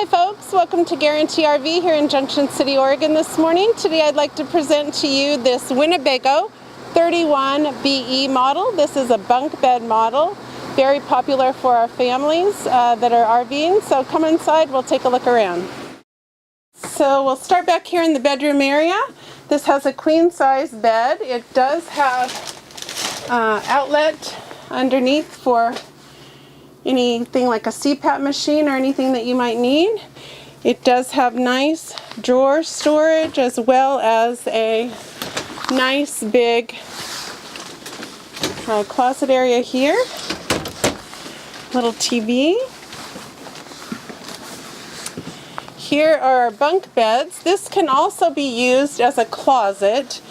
Hi folks, welcome to Guarantee RV here in Junction City, Oregon this morning. Today I'd like to present to you this Winnebago 31BE model. This is a bunk bed model, very popular for our families that are RVing. So come inside, we'll take a look around. So we'll start back here in the bedroom area. This has a queen size bed. It does have outlet underneath for anything like a CPAP machine or anything that you might need. It does have nice drawer storage as well as a nice big closet area here. Little TV. Here are our bunk beds. This can also be used as a closet.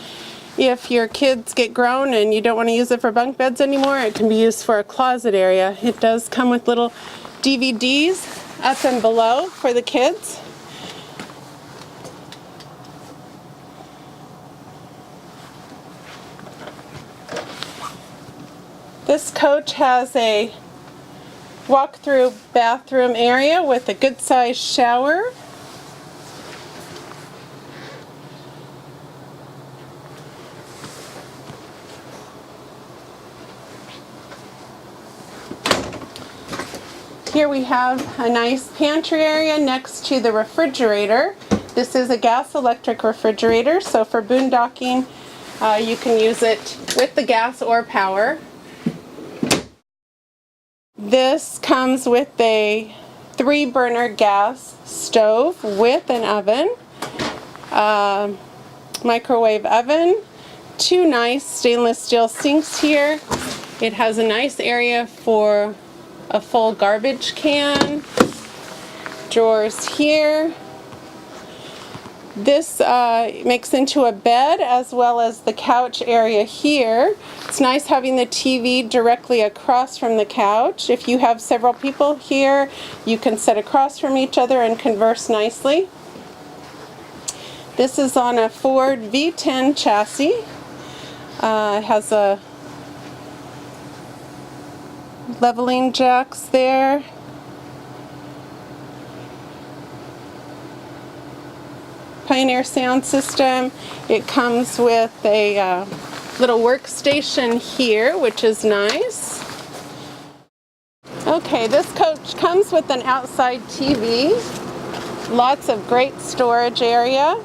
If your kids get grown and you don't want to use it for bunk beds anymore, it can be used for a closet area. It does come with little DVDs up and below for the kids. This coach has a walk-through bathroom area with a good-sized shower. Here we have a nice pantry area next to the refrigerator. This is a gas electric refrigerator, so for boondocking you can use it with the gas or power. This comes with a 3-burner gas stove with an oven, microwave oven, 2 nice stainless steel sinks here. It has a nice area for a full garbage can, drawers here. This makes into a bed as well as the couch area here. It's nice having the TV directly across from the couch. If you have several people here, you can sit across from each other and converse nicely. This is on a Ford V10 chassis. It has a leveling jacks there. Pioneer sound system. It comes with a little workstation here, which is nice. Okay, this coach comes with an outside TV. Lots of great storage area.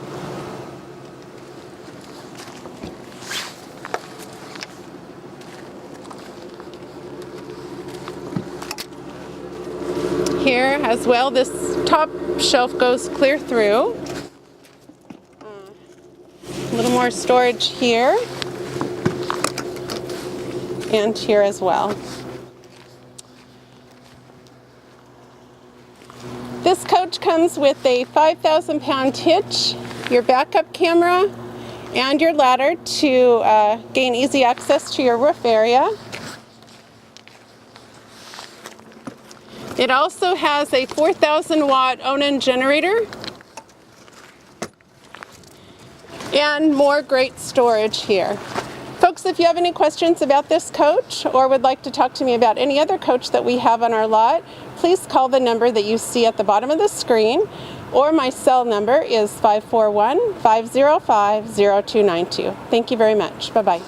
Here as well, this top shelf goes clear through. A little more storage here and here as well. This coach comes with a 5,000-pound hitch, your backup camera, and your ladder to gain easy access to your roof area. It also has a 4,000-watt Onan generator and more great storage here. Folks, if you have any questions about this coach or would like to talk to me about any other coach that we have on our lot, please call the number that you see at the bottom of the screen, or my cell number is 541-505-0292. Thank you very much. Bye-bye.